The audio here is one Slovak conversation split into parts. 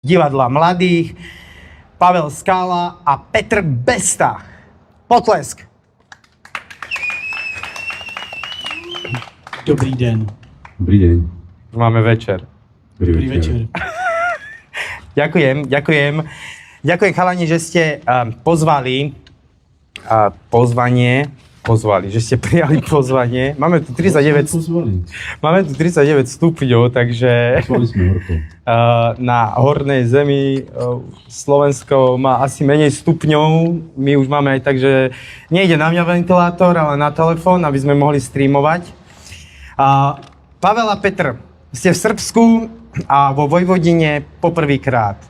divadla mladých, Pavel Skála a Petr Besta. Potlesk. Dobrý den. Dobrý deň. Máme večer. Dobrý večer. Ďakujem. Ďakujem chalani, že ste pozvali, že ste prijali pozvanie. Máme tu 39 stupňov, takže na hornej zemi Slovensko má asi menej stupňov. My už máme aj tak, že nejde na mňa ventilátor, ale na telefón, aby sme mohli streamovať. Pavel a Petr, ste v Srbsku a vo Vojvodine poprvýkrát.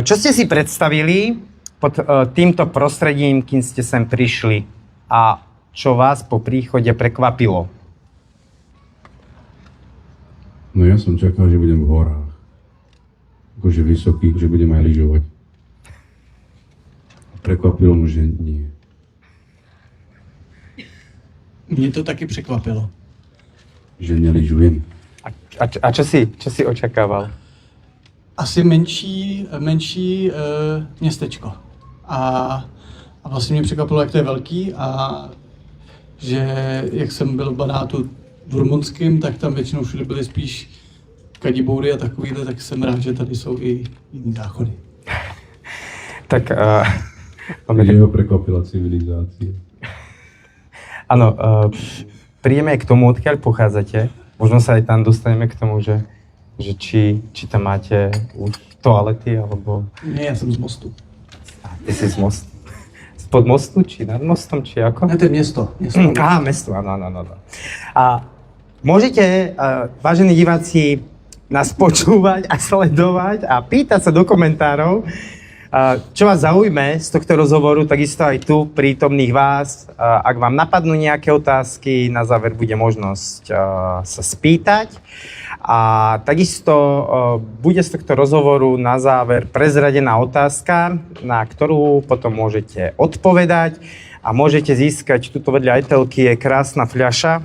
Čo ste si predstavili pod týmto prostredím, kým ste sem prišli? A čo vás po príchode prekvapilo? No ja som čakal, že budem v horách. Akože vysokých, že budem aj lyžovať. Prekvapilo mu, že nie. Mě to taky překvapilo. Že nelyžujem. A čo si očakával? Asi menší městečko. A vlastně mě překvapilo, jak to je velký a že jak jsem byl v Banátu v Rumunském, tak tam většinou všude byly spíš kadiboury a takovýhle, tak jsem rád, že tady jsou i jiný záchody. Tak... Takže ho prekvapila civilizácia. Áno, prídeme aj k tomu, odkiaľ pochádzate. Možno sa aj tam dostaneme k tomu, že či tam máte už toalety, alebo... Nie, ja som z Mostu. Ty si z Mostu. Spod mostu, či nad mostom, či ako? Ne, to je město. Mesto, áno. A môžete, vážení diváci, nás počúvať a sledovať a pýtať sa do komentárov, čo vás zaujme z tohto rozhovoru, takisto aj tu prítomných vás. Ak vám napadnú nejaké otázky, na záver bude možnosť sa spýtať. A takisto bude z tohto rozhovoru na záver prezradená otázka, na ktorú potom môžete odpovedať a môžete získať, tuto vedľa aj telky je krásna fľaša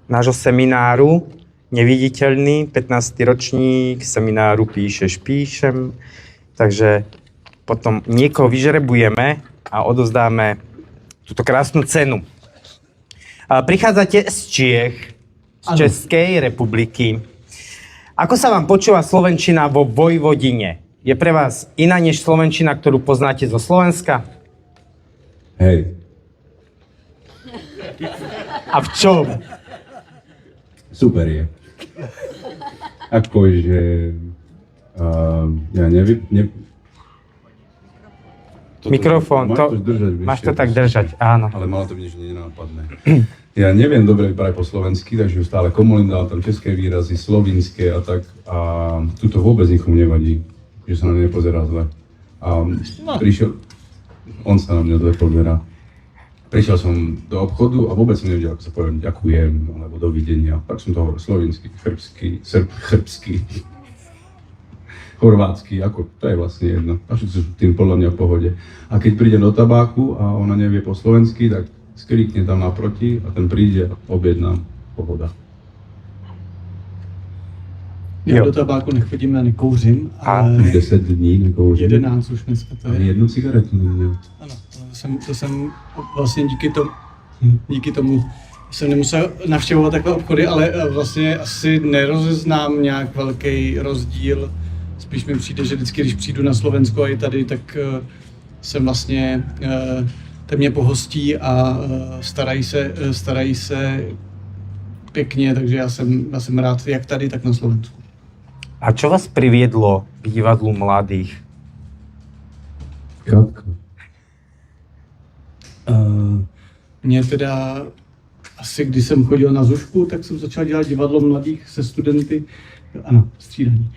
nášho semináru, Neviditeľný, 15. ročník semináru Píšem. Takže potom niekoho vyžrebujeme a odovzdáme túto krásnu cenu. Prichádzate z Čiech, z Českej republiky. Ako sa vám počúva slovenčina vo Vojvodine? Je pre vás iná než slovenčina, ktorú poznáte zo Slovenska? Hej. A v čom? Super je. Akože... ja neviem... Mikrofón, máš to tak držať, áno. Ale malo to byť niečo nenápadné. Ja neviem dobre vyprávať po slovensky, takže stále komolím dal tam české výrazy, slovinské a tak. A tuto vôbec nikomu nevadí, že sa na mňa nepozerá zle. A prišiel... On sa na mňa zle pozerá. Prišiel som do obchodu a vôbec som nevedel, ako sa poviem ďakujem, alebo dovidenia. Tak som to hovoril slovinsky, chrbský, chorvátsky, ako to je vlastne jedno. A všetci sú tým podľa mňa v pohode. A keď príde do tabáku a ona nevie po slovensky, tak skrikne tam naproti a ten príde a objedná, pohoda. Já do tabáku nechodím, já nekouřím, ale... 10 dní nekouřím. 11 už dneska to je. Jednu cigaretu neměl. Ano, to jsem vlastně díky tomu jsem nemusel navštěvovat takové obchody, ale vlastně asi nerozeznám nějak velký rozdíl. Spíš mi přijde, že vždycky, když přijdu na Slovensko a i tady, tak jsem vlastně, ten mě pohostí a starají se pěkně, takže já jsem rád jak tady, tak na Slovensku. A čo vás priviedlo k divadlu mladých? Katka. Mě teda asi, když jsem chodil na Zušku, tak jsem začal dělat divadlo mladých se studenty, ano, střídání.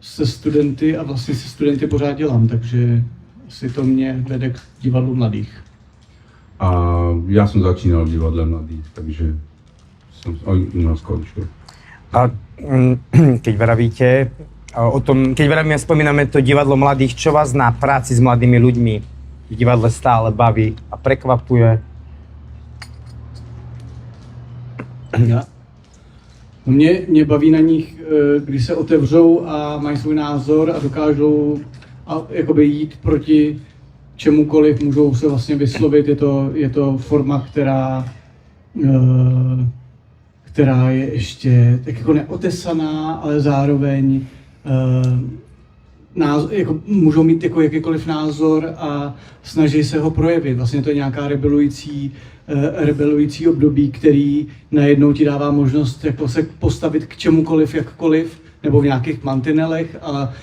Se studenty a vlastně se studenty pořád dělám, takže asi to mě vede k divadlu mladých. A ja som začínal v divadle mladých, takže som skončil. A keď vravíte o tom, keď vravíme a spomíname to divadlo mladých, čo vás na práci s mladými ľuďmi v divadle stále baví a prekvapuje? Mě baví na nich, když se otevřou a mají svůj názor a dokážou jakoby jít proti čemukoliv, můžou se vlastně vyslovit, je to forma, která je ještě tak jako neotesaná, ale zároveň jako můžou mít jako jakýkoliv názor a snaží se ho projevit. Vlastně to je nějaká rebelující období, který najednou ti dává možnost jako se postavit k čemukoliv, jakkoliv, nebo v nějakých mantinelech a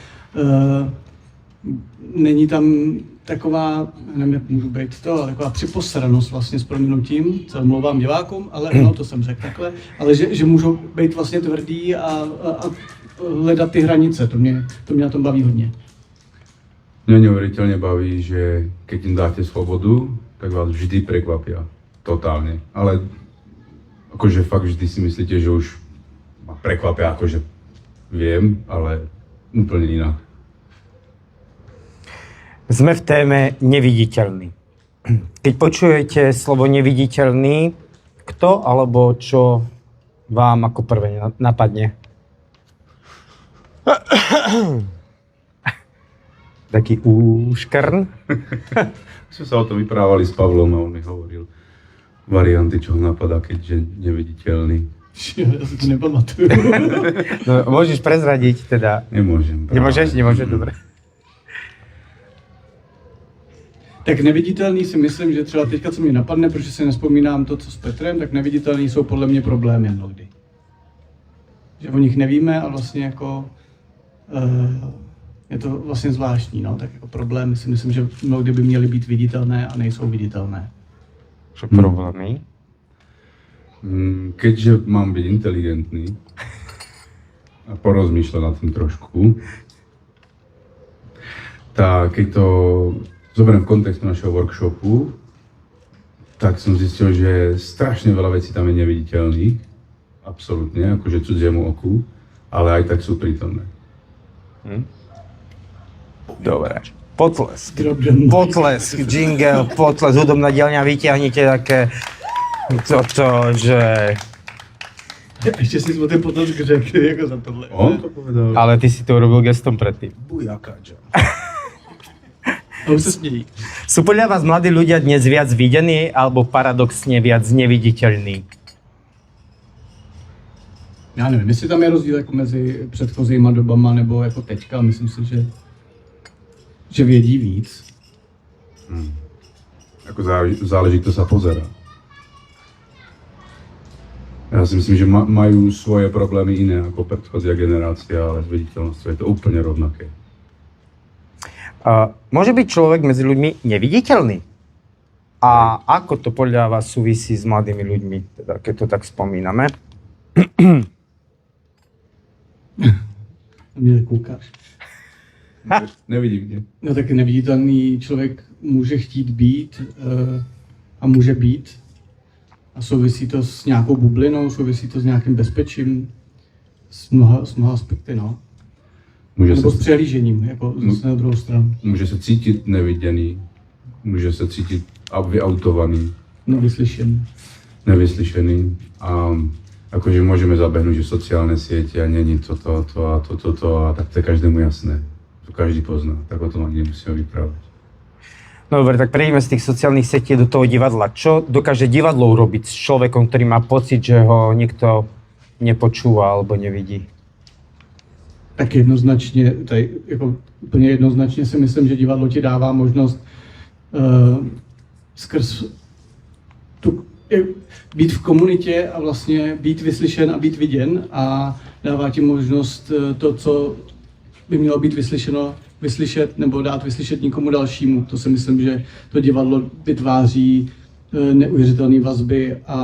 není tam taková, nevím, jak můžu být to, ale taková připosranost vlastně s prominutím, co omlouvám divákům, ale no, to jsem řekl takhle, ale že můžou být vlastně tvrdý a hledat ty hranice, to mě na tom baví hodně. Mňa neuveriteľne baví, že keď im dáte slobodu, tak vás vždy prekvapia. Totálne. Ale akože fakt vždy si myslíte, že už ma prekvapia, akože viem, ale úplne inak. Sme v téme neviditeľný. Keď počujete slovo neviditeľný, kto alebo čo vám ako prvé napadne? Taký úškrn? Sme sa o tom vyprávali s Pavlom a on mi hovoril varianty, čo ho napadá, keďže neviditeľný. Ja si to nepamatuju. No, môžeš prezradiť teda. Nemôžem. Nemôžeš? Dobre. Tak neviditelný si myslím, že třeba teďka, co mě napadne, protože si nespomínám to, co s Petrem, tak neviditelný jsou podle mě problémy mnohdy. Že o nich nevíme a vlastně jako je to vlastně zvláštní, no, tak jako problémy si myslím, že mnohdy by měly být viditelné a nejsou viditelné. Čo problémy? Keďže mám byť inteligentný a porozmýšľať nad tým trošku, tak keď to zoberiem v kontextu našeho workshopu, tak som zistil, že strašne veľa vecí tam je neviditeľných, absolútne, akože cudziemu oku, ale aj tak sú prítomné. Dobre. Potlesk, jingle, potlesk, hudobná dielňa, vyťahnite také toto, že... Ještě si o ten potlesk řekl, jako za tohle. On to povedal. Ale ty si to urobil gestom predtým. Bujaka, John. A už se smějí. Sú podľa vás mladí ľudia dnes viac videní alebo paradoxne viac neviditeľní? Já nevím, jestli tam je rozdíl jako mezi předchozíma dobama nebo jako teďka, myslím si, že vědí víc. Ako záleží, kto sa pozerá. Ja si myslím, že majú svoje problémy iné ako predchozia generácia, ale s viditeľnosťou je to úplne rovnaké. Môže byť človek medzi ľuďmi neviditeľný? A ako to podľa vás súvisí s mladými ľuďmi, teda keď to tak spomíname? Na mě koukáš. Nevidím kde. No tak neviditelný člověk může chtít být a může být. A souvisí to s nějakou bublinou, souvisí to s nějakým bezpečím, s mnoha aspekty, no. Nebo s přehlížením, jako zase na druhou stranu. Může se cítit neviděný, může se cítit vyautovaný, nevyslyšený. A akože môžeme zabehnúť, že sociálne siete a není toto a tak to je každému jasné. To každý pozná, tak o tom ani nemusíme vyprávať. No dobre, tak prejdeme z tých sociálnych sietí do toho divadla. Čo dokáže divadlo urobiť s človekom, ktorý má pocit, že ho niekto nepočúva alebo nevidí? Tak jednoznačně, tady jako úplně jednoznačně si myslím, že divadlo ti dává možnost skrz být v komunitě a vlastně být vyslyšen a být viděn a dává ti možnost to, co by mělo být vyslyšet nebo dát vyslyšet někomu dalšímu. To si myslím, že to divadlo vytváří neuvěřitelné vazby a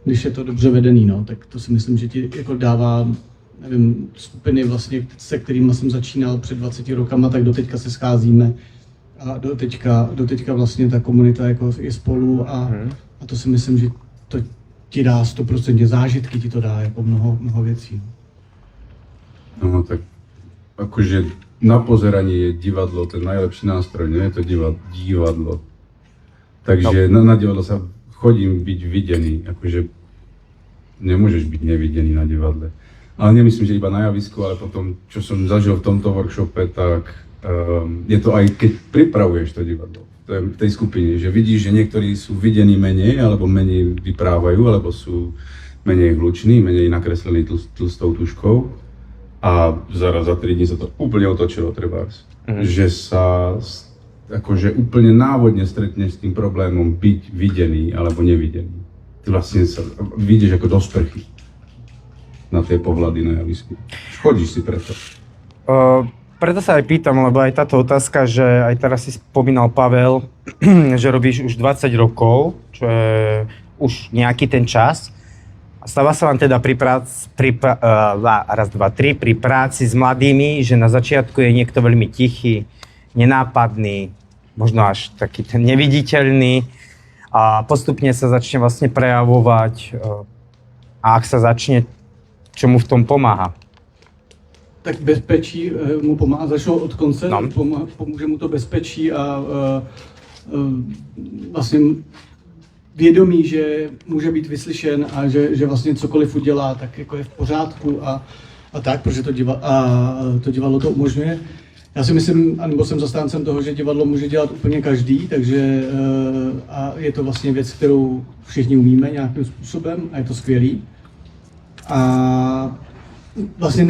když je to dobře vedený, no, tak to si myslím, že ti jako dává, nevím, skupiny vlastně, se kterými jsem začínal před 20 rokama, tak doteďka se scházíme a doteďka vlastně ta komunita jako je spolu a to si myslím, že to ti dá 100% zážitky, ti to dá jako mnoho věcí. No tak akože na pozeranie je divadlo ten najlepší nástroj, nie je to divadlo. Takže na divadlo sa chodím byť videný, akože nemôžeš byť nevidený na divadle. Ale nemyslím, že iba na javisku, ale potom, čo som zažil v tomto workshope, tak je to aj keď pripravuješ to divadlo v tej skupine, že vidíš, že niektorí sú videní menej, alebo menej vyprávajú, alebo sú menej hluční, menej nakreslení tlustou tuškou. A zaraz za 3 dní sa to úplne otočilo, trebárs. Že sa akože úplne návodne stretneš s tým problémom byť videný alebo nevidený. Ty vlastne sa vidíš ako do sprchy na tie pohľady na javisku. Chodíš si preto. Preto sa aj pýtam, lebo aj táto otázka, že aj teraz si spomínal Pavel, že robíš už 20 rokov, čo je už nejaký ten čas. A stáva sa vám teda pri práci s mladými, že na začiatku je niekto veľmi tichý, nenápadný, možno až taký ten neviditeľný a postupne sa začne vlastne prejavovať a ak sa začne, čo mu v tom pomáha? Tak bezpečí mu pomáhá, začnou od konce, No. Pomůže mu to bezpečí a vlastně vědomí, že může být vyslyšen a že vlastně cokoliv udělá, tak jako je v pořádku a tak, protože to divadlo to umožňuje. Já si myslím, anebo jsem zastáncem toho, že divadlo může dělat úplně každý, takže a je to vlastně věc, kterou všichni umíme nějakým způsobem a je to skvělý. A vlastně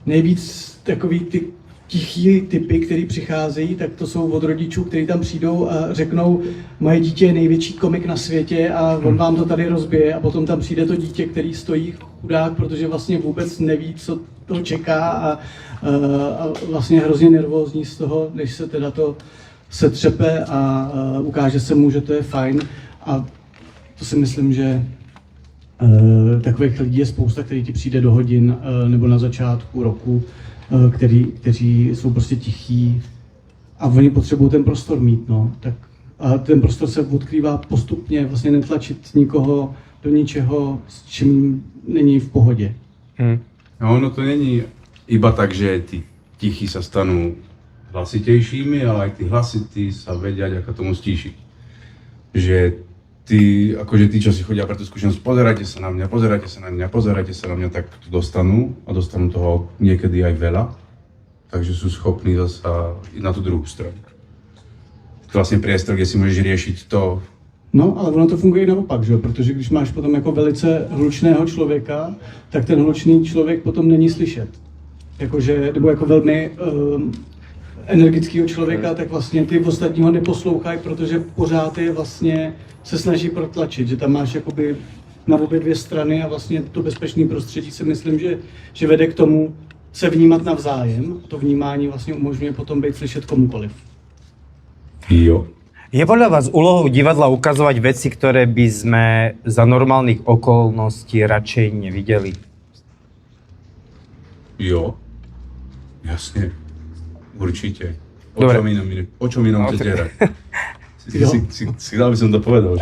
nejvíc takový ty tichý typy, který přicházejí, tak to jsou od rodičů, kteří tam přijdou a řeknou, moje dítě je největší komik na světě a on vám to tady rozbije a potom tam přijde to dítě, který stojí chudák, protože vlastně vůbec neví, co to čeká a vlastně je hrozně nervózní z toho, než se teda to setřepe a ukáže se mu, že to je fajn a to si myslím, že takových lidí je spousta, který ti přijde do hodin nebo na začátku roku, kteří jsou prostě tichí a oni potřebují ten prostor mít, no. Tak, a ten prostor se odkrývá postupně, vlastně netlačit nikoho do ničeho, s čím není v pohodě. No ono to není iba tak, že tí tichí sa stanú hlasitejšími, ale aj tí hlasití sa vedia ako tomu stíšiť. Že tí, čo si chodia pre tú skúsenosť, pozerajte sa na mňa, pozerajte sa na mňa, pozerajte sa na mňa, tak to dostanú a dostanú toho niekedy aj veľa. Takže sú schopní zasa ísť na tú druhú stranu. To vlastne priestor, kde si môžeš riešiť to. No, ale ono to funguje naopak, že? Protože když máš potom jako velice hlučného člověka, tak ten hlučný člověk potom není slyšet. Jakože, nebo jako velmi energického člověka, tak vlastně ty ostatního neposlouchají, protože pořád je vlastně se snaží protlačit, že tam máš jakoby na obě dvě strany a vlastně to bezpečné prostředí si myslím, že vede k tomu se vnímat navzájem. To vnímání vlastně umožňuje potom být slyšet komukoliv. Jo. Je podľa vás úlohou divadla ukazovať veci, ktoré by sme za normálnych okolností radšej nevideli? Jo. Jasne. Určite. Dobre. O čom inom chcete hrať? Si dal by som to povedal.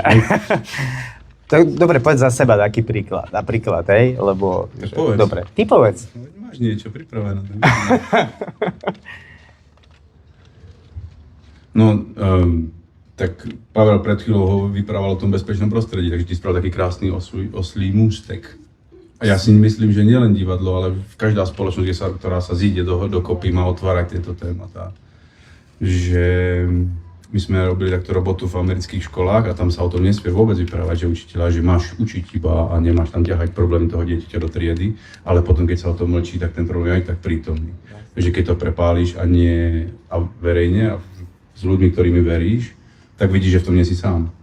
Tak, dobre, povedz za seba taký príklad. Napríklad, hej? Lebo... Povedz. Dobre, ty povedz. Máš niečo pripravené. No, tak Pavel pred chvíľou ho vyprával o tom bezpečnom prostredí, takže ti spravil taký krásny oslý mústek. A ja si myslím, že nielen divadlo, ale každá spoločnosť, ktorá sa zíde dokopy, má otvárať tieto tématá. Že my sme robili takto robotu v amerických školách a tam sa o tom nesmie vôbec vyprávať, že učiteľa, že máš učiť iba a nemáš tam ťahať problémy toho dieťaťa do triedy, ale potom, keď sa o tom mlčí, tak ten problém je aj tak prítomný. Takže keď to prepáliš a verejne a s ľuďmi, ktorými veríš, tak vidíš, že v tom nie si sám.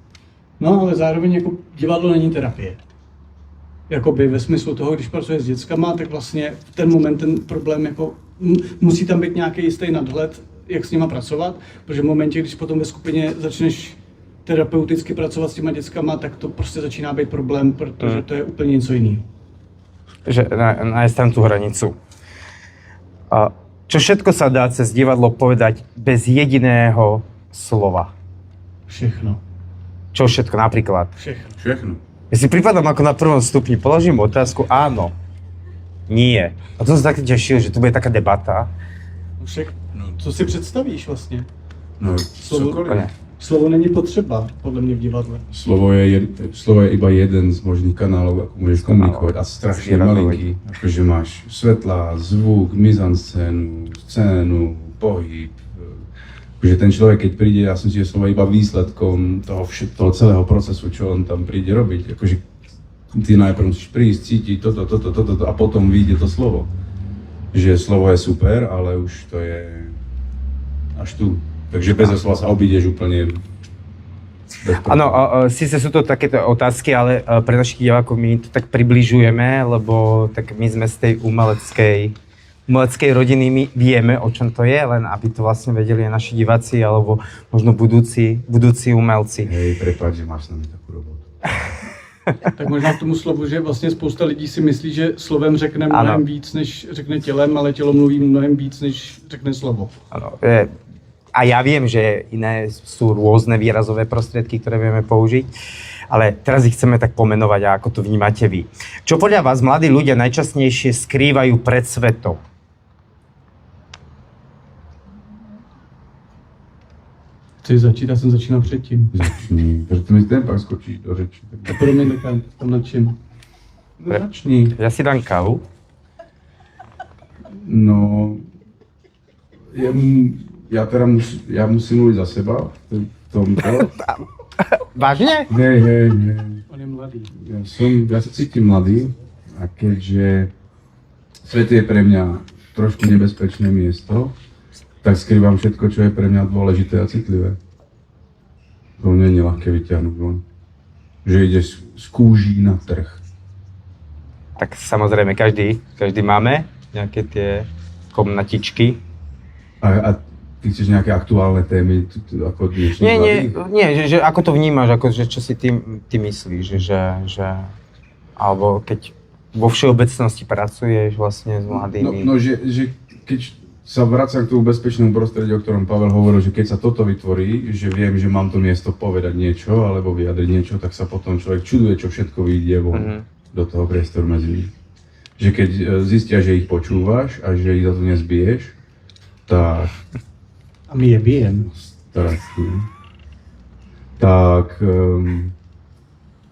No, ale zároveň jako divadlo není terapie. Jakoby ve smyslu toho, když pracuješ s dětskama, tak vlastně v ten moment ten problém jako musí tam být nějaký jistý nadhled, jak s nima pracovat, protože v momentě, když potom ve skupině začneš terapeuticky pracovat s těma dětskama, tak to prostě začíná být problém, protože to je úplně něco jiného. Že nájsť tam tú hranicu. A čo všetko sa dá cez divadlo povedať bez jediného slova? Všechno. Čo všetko napríklad? Všechno. Ja si pripadám ako na prvom stupni, položím otázku, áno, nie. A to som tak tešil, že to bude taká debata. No však, co si představíš vlastně? No, cokoliv. Slovo není potřeba, podle mě v divadle. Slovo je iba jeden z možných kanálov, ako môžeš komunikovať a strašne malinký. Akože máš svetla, zvuk, mizanscénu, scénu, pohyb. Akože ten človek, keď príde, ja som si, že slovo je iba výsledkom toho celého procesu, čo on tam príde robiť. Akože ty najprv musíš prísť, cítiť toto a potom vyjde to slovo. Že slovo je super, ale už to je až tu. Takže bez slova sa obídeš úplne. Áno, síce sú to takéto otázky, ale pre našich divákov my to tak približujeme, lebo tak my sme z tej umeleckej rodiny, my vieme, o čom to je, len aby to vlastne vedeli aj naši diváci, alebo možno budúci umelci. Hej, prepáč, že máš na mě takú robotu. Tak možná k tomu slovu, že vlastně spousta lidí si myslí, že slovem řekne mnohem víc, než řekne tělem, ale tělo mluví mnohem víc, než řekne slovo. Áno, a ja viem, že iné sú rôzne výrazové prostriedky, ktoré vieme použiť, ale teraz ich chceme tak pomenovať, a ako to vnímate vy. Čo podľa vás mladí ľudia najčastejšie skrývajú pred svetom? Chci začít, já jsem začínal předtím. Začni, protože mi ten pak skočíš do řeči. A promiň, tak tam nad čím? No, začni. Ja si dám kávu. No, ja musím mluviť za seba v tomto. Vážne? Hej. On je mladý. Ja sa cítim mladý a keďže svet je pre mňa trošku nebezpečné miesto, tak skrývam všetko, čo je pre mňa dôležité a citlivé. To nie je ľahké vyťahnuť von. Že ideš z kúží na trh. Tak samozrejme, každý máme nejaké tie komnatičky. A ty chceš nejaké aktuálne témy, ako dnešní Nie, že ako to vnímaš, ako, že čo si ty myslíš, že alebo keď vo všeobecnosti pracuješ vlastne s mladými. No že keď sa vracam k tomu bezpečnému prostrediu, o ktorom Pavel hovoril, že keď sa toto vytvorí, že viem, že mám to miesto povedať niečo alebo vyjadriť niečo, tak sa potom človek čuduje, čo všetko vyjde von do toho priestoru medzi nimi. Že keď zistia, že ich počúvaš a že ich za to nezbiješ, tak... A my je bijeme.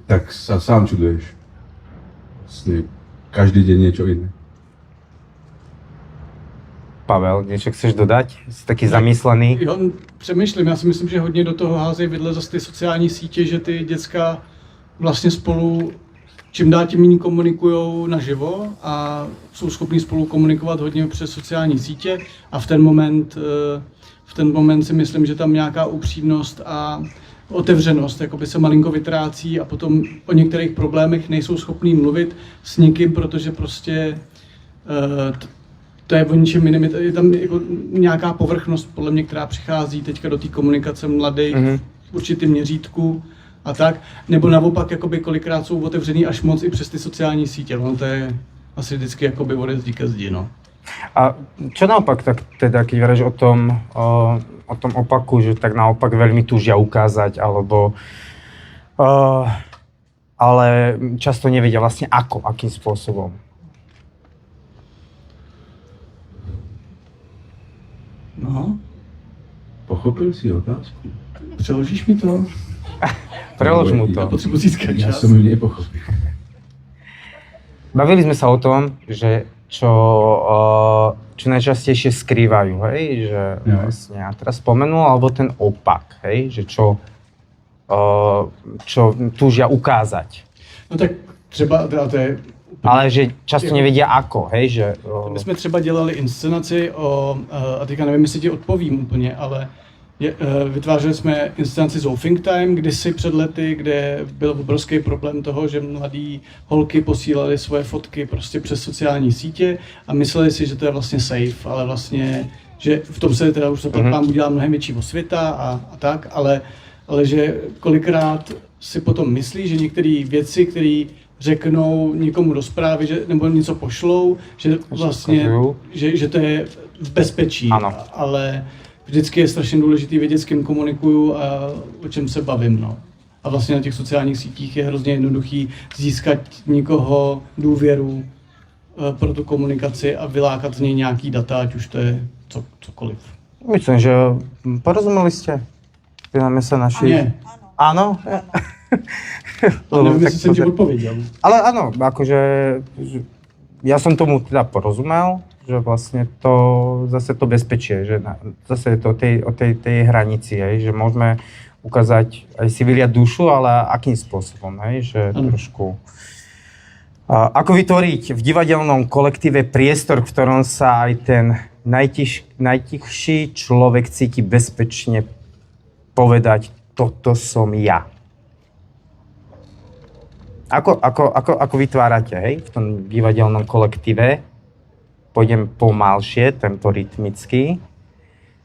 Tak sa sám čuduješ. Vlastne každý deň niečo iné. Pavel, niečo chceš dodať? Jsi taký zamyslený? Jo, přemýšlím, já si myslím, že hodně do toho házejí vidle zase ty sociální sítě, že ty děcka vlastně spolu čím dál tím méně komunikujou naživo a jsou schopní spolu komunikovat hodně přes sociální sítě a v ten moment si myslím, že tam nějaká upřímnost a otevřenost jakoby se malinko vytrácí a potom o některých problémech nejsou schopní mluvit s nikým, protože prostě to je o ničem jiném, je tam jako nějaká povrchnost, podle mě, která přichází teďka do té komunikace mladých v určitém měřítku a tak, nebo naopak jakoby kolikrát jsou otevřený až moc i přes ty sociální sítě, no to je asi vždycky jakoby ode zdí ke zdi, no. A čo naopak, tak teda, keď hovoríš o tom opaku, že tak naopak veľmi túžia ukázať, alebo ale často nevedia vlastne akým spôsobom. No. Pochopil si otázku? Přeložíš mi to? Prelož mu to. Já potřebuji získat čas. Ja som ju nepochopil. Bavili sme sa o tom, že čo najčastejšie skrývajú, hej, že vlastne, a teraz spomenul, alebo ten opak, hej, že čo túžia ukázať. No tak třeba, to je... Ale že často nevedia ako, hej, že... My jsme třeba dělali inscenaci a teďka nevím, jestli ti odpovím úplně, ale vytvářeli jsme inscenaci Zoufing Time kdysi před lety, kde byl obrovský problém toho, že mladí holky posílali svoje fotky prostě přes sociální sítě a mysleli si, že to je vlastně safe, ale vlastně, že v tom se teda už to pán udělá mnohem větší osvěta a tak, ale že kolikrát si potom myslí, že některé věci, které řeknou někomu do zprávy, že, nebo něco pošlou, že vlastně, že to je v bezpečí, ale vždycky je strašně důležité vědět, s kým komunikuju a o čem se bavím. No. A vlastně na těch sociálních sítích je hrozně jednoduchý získat někoho důvěru pro tu komunikaci a vylákat z něj nějaký data, ať už to je cokoliv. Myslím, že porozumeli ste. Spýtame sa našich... Nie. Áno? Neviem, tak jestli jsem ti pozor. odpověděl. Ale áno, akože ja som tomu teda porozumel, že vlastne to zase to bezpečie, že zase je to o tej hranici, hej, že môžeme ukázať aj si vyliať dušu, ale akým spôsobom, hej, že trošku... Ako vytvoriť v divadelnom kolektíve priestor, v ktorom sa aj ten najtichší človek cíti bezpečne povedať, toto som ja. Ako vytvárate, hej, v tom divadelnom kolektíve? Pôjdem pomalšie, tempo rytmicky.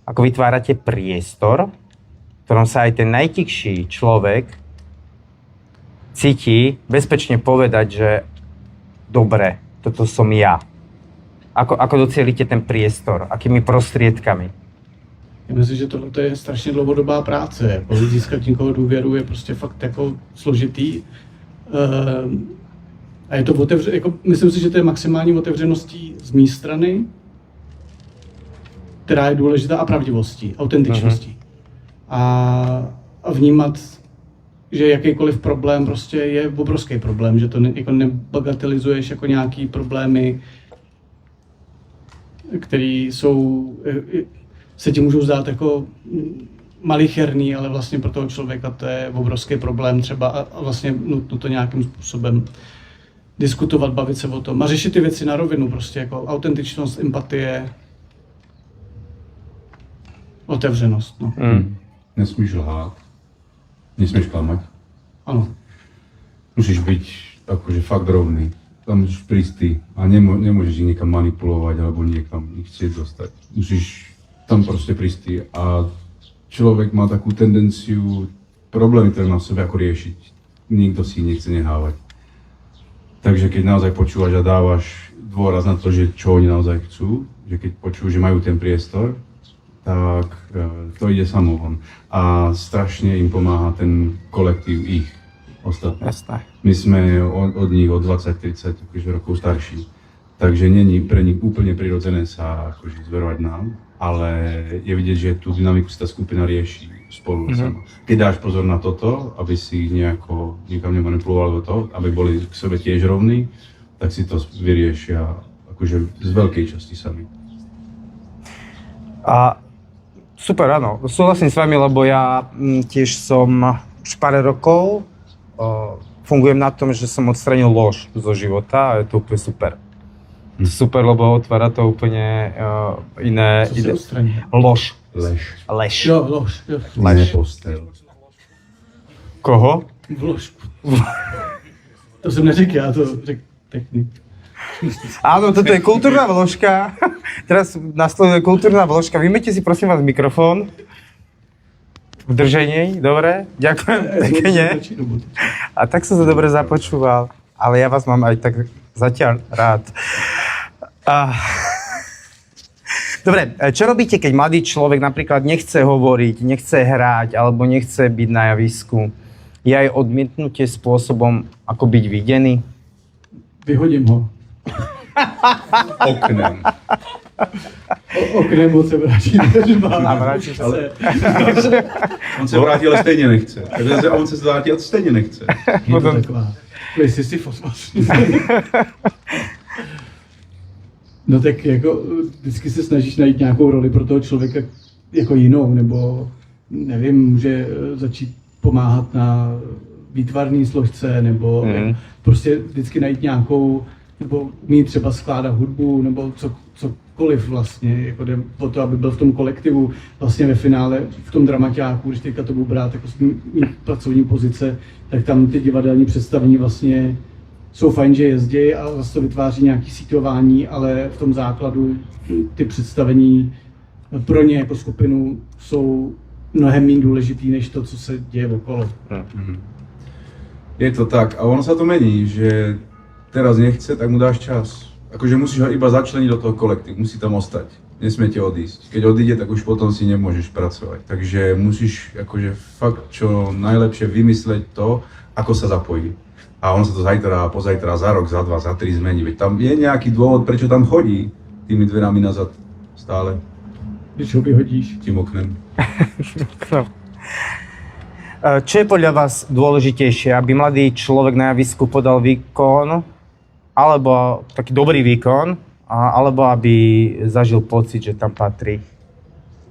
Ako vytvárate priestor, v ktorom sa aj ten najtichší človek cíti bezpečne povedať, že dobre, toto som ja. Ako docielite ten priestor? Akými prostriedkami? Já myslím, že tohle je strašně dlouhodobá práce. Jako získat někoho důvěru je prostě fakt jako složitý. A je to jako, myslím si, že to je maximální otevřeností z mé strany, která je důležitá, a pravdivostí, autentičností. A vnímat, že jakýkoliv problém prostě je obrovský problém, že to jako nebagatelizuješ jako nějaký problémy, které se ti můžou zdát jako malicherný, ale vlastně pro toho člověka to je obrovský problém třeba a vlastně nutno to nějakým způsobem diskutovat, bavit se o tom a řešit ty věci na rovinu, prostě jako autentičnost, empatie, otevřenost. No. Nesmíš lhát, nesmíš klamať. Ano. Musíš byť akože fakt rovný. Tam musíš prísť ty a nemôžeš ich niekam manipulovať alebo niekam ich chcieť dostať. Musíš tam proste prísť ty a človek má takú tendenciu problémy, ktoré má v sebe ako riešiť. Nikto si ich nechce nehávať. Takže keď naozaj počúvaš a dávaš dôraz na to, že čo oni naozaj chcú, že keď počujú, že majú ten priestor, tak to ide samo von. A strašne im pomáha ten kolektív ich ostatní. Jasné. My sme od nich o 20-30 rokov starší, takže není pre nich úplne prirodzené sa akože zverovať nám, ale je vidieť, že tú dynamiku si tá skupina rieši spolu sama. Keď dáš pozor na toto, aby si ich nikam nemanipuloval do toho, aby boli k sebe tiež rovní, tak si to vyriešia akože z veľkej časti sami. A super, áno, súhlasím s vami, lebo ja tiež som už pár rokov fungujem na tom, že som odstranil lož zo života a je to úplne super. Super, lebo otvára to úplne iné... Co si odstranil? Lož. Lež. Jo, lož. Jo. Ne postel. Koho? Vložku. To jsem neřekl, já to řekl technik. Áno, toto je kultúrna vložka. Teraz nasleduje kultúrna vložka. Vymejte si prosím vás mikrofón. V držení, dobre? Ďakujem pekne. A tak som sa dobre započúval. Ale ja vás mám aj tak zatiaľ rád. Dobre, čo robíte, keď mladý človek napríklad nechce hovoriť, nechce hrať alebo nechce byť na javisku? Je aj odmietnutie spôsobom, ako byť videný? Vyhodím ho. Oknem. Oknem se vrátí dveřma. A vráti sa. On se vrátí, ale stejně nechce. Takže on se vrátí, ale stejně nechce. Je to taková. Sisyfos vlastně. No tak jako vždycky se snažíš najít nějakou roli pro toho člověka jako jinou, nebo nevím, může začít pomáhat na výtvarné složce, nebo prostě vždycky najít nějakou, nebo mít třeba skládat hudbu, nebo cokoliv vlastně, jako jde o to, aby byl v tom kolektivu, vlastně ve finále, v tom dramaťáku, když teďka to budu brát jako mít pracovní pozice, tak tam ty divadelní představení vlastně jsou fajn, že jezdí a zase to vytváří nějaké síťování, ale v tom základu ty představení pro ně jako skupinu jsou mnohem méně důležitý, než to, co se děje okolo. Je to tak a ono sa to mení, že teraz nechce, tak mu dáš čas. Akože musíš ho iba začleniť do toho kolektívu, musí tam ostať. Nesmiete odísť. Keď odíde, tak už potom si nemôžeš pracovať. Takže musíš akože fakt čo najlepšie vymysleť to, ako sa zapojí. A ono sa to zajtra, pozajtra, za rok, za 2, za 3 zmení. Veď tam je nejaký dôvod, prečo tam chodí tými dverami nazad stále. Když ho vyhodíš. Tím oknem. No. Čo je podľa vás dôležitejšie, aby mladý človek na javisku podal výkon, alebo taký dobrý výkon, alebo aby zažil pocit, že tam patrí?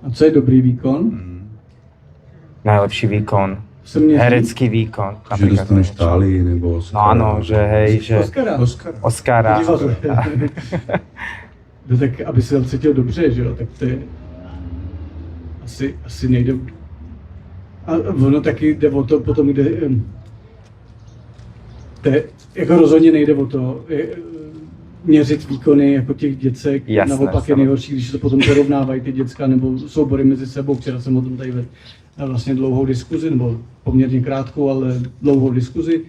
A co je dobrý výkon? Najlepší výkon. Herecký výkon. Že dostaneš táli nebo Oscara. No áno, že hej, že... Oscara. No tak, aby se tam cítil dobře, že jo, tak to je... Asi nejde... A ono taky jde o to, potom jde... Jako rozhodně nejde o to měřit výkony jako těch děcek. Jasné, naopak je nejhorší, když se potom porovnávají ty děcka nebo soubory mezi sebou. Včera jsem o tom tady vedl vlastně dlouhou diskuzi, nebo poměrně krátkou, ale dlouhou diskuzi.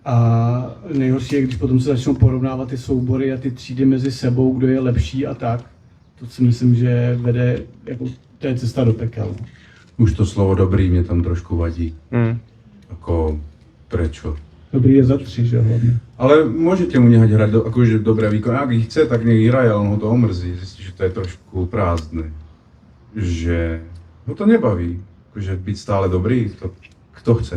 A nejhorší je, když potom se začnou porovnávat ty soubory a ty třídy mezi sebou, kdo je lepší a tak. To si myslím, že vede, jako, to je cesta do pekel. Už to slovo dobrý mě tam trošku vadí. Ako, prečo? Dobrý je za 3, že hlavně. Ale môžete mu nehať hrať akože dobré výkony. Ak ich chce, tak nech hraje, ale on ho to omrzí. Zistí, že to je trošku prázdne. Že ho to nebaví. Akože byť stále dobrý, to kto chce.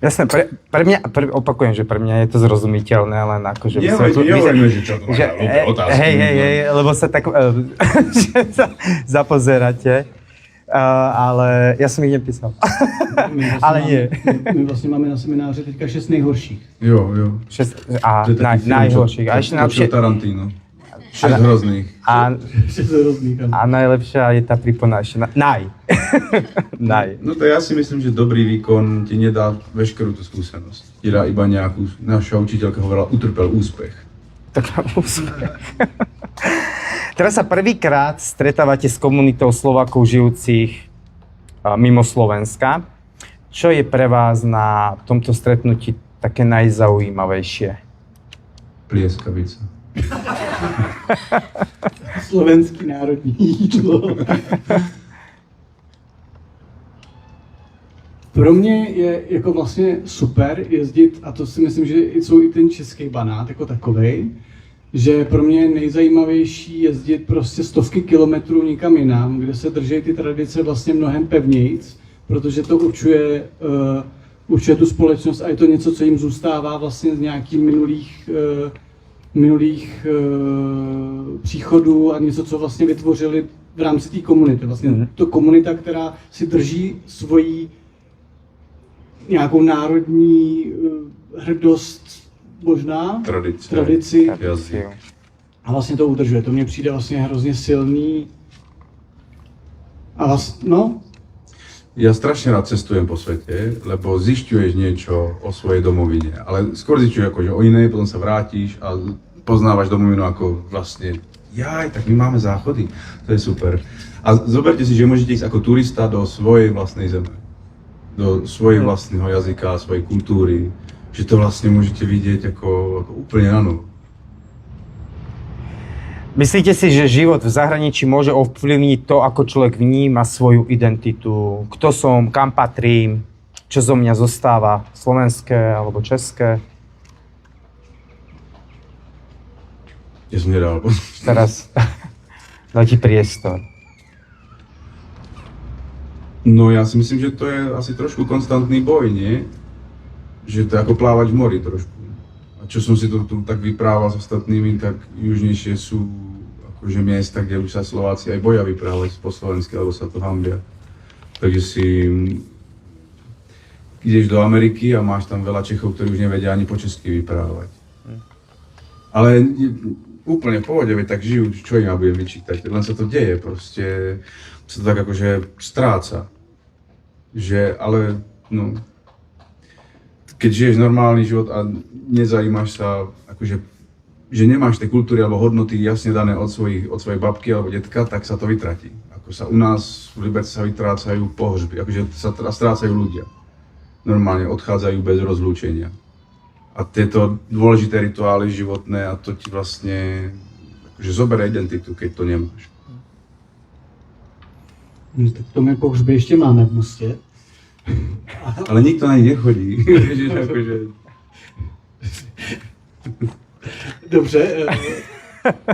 Jasné, pre mňa, opakujem, že pre mňa je to zrozumiteľné, len akože... Nehovoríme, že čo to má otázky. Hej, lebo sa tak zapozeráte. Ale já jsem jich nepísal. Ale nie. My vlastně máme na semináři teďka 6 nejhorších. Jo. 6 najhorších. A ještě najlepšie. Tarantino. 6 hrozných. 6 hrozných, ano. A najlepšia je tá prípona ešte. Naj. No to ja si myslím, že dobrý výkon ti nedá veškerú tú skúsenosť. Ti dá iba nejakú, naša učiteľka hovorila, utrpel úspech. Tak úspech. Teraz sa prvýkrát stretávate s komunitou Slovákov žijúcich mimo Slovenska. Čo je pre vás na tomto stretnutí také najzaujímavejšie? Plieskavica. Slovenský národní jídlo. Pro mě je jako vlastně super jezdit, a to si myslím, že jsou i ten český banát jako takovej, že pro mě je nejzajímavější jezdit prostě stovky kilometrů někam jinam, kde se drží ty tradice vlastně mnohem pevnějc, protože to určuje tu společnost a je to něco, co jim zůstává vlastně z nějakých minulých příchodů a něco, co vlastně vytvořili v rámci té komunity. Vlastně to komunita, která si drží svoji nějakou národní hrdost, možná tradici a vlastně to udržuje. To mně přijde vlastně hrozně silný a vlastně, no. Ja strašne rád cestujem po svete, lebo zisťuješ niečo o svojej domovine, ale skôr zisťuješ akože o inej, potom sa vrátiš a poznávaš domovinu ako vlastne, tak my máme záchody, to je super. A zoberte si, že môžete ísť ako turista do svojej vlastnej zeme, do svojej vlastného jazyka, svojej kultúry, že to vlastne môžete vidieť ako úplne na novo. Myslíte si, že život v zahraničí môže ovplyvniť to, ako človek vníma svoju identitu? Kto som, kam patrím, čo zo mňa zostáva, slovenské alebo české? Ja som nedal. Teraz dá ti priestor. No ja si myslím, že to je asi trošku konstantný boj, nie? Že to je ako plávať v mori trošku. A čo som si tu tak vyprával s ostatnými, tak južnejšie sú akože miesta, kde už sa Slováci aj boja vyprávať po slovensky, alebo sa to hambia. Takže si ideš do Ameriky a máš tam veľa Čechov, ktorí už nevedia ani po česky vyprávať. Ale úplne v pohode, veď tak žijú, čo im ja budem vyčítať, len sa to deje, proste sa to tak akože stráca. Že, ale no, keď žiješ normálny život a nezajímaš sa, akože, že nemáš tie kultúry alebo hodnoty jasne dané od svojej babky alebo detka, tak sa to vytratí. Ako sa u nás v Liberci sa vytrácajú pohřby, akože sa strácajú ľudia. Normálne odchádzajú bez rozlúčenia. A tieto dôležité rituály životné, a to ti vlastne akože zoberie identitu, keď to nemáš. Tak to my pohřby ještě máme v Mostě. Ale nikto na ní nechodí. Dobře,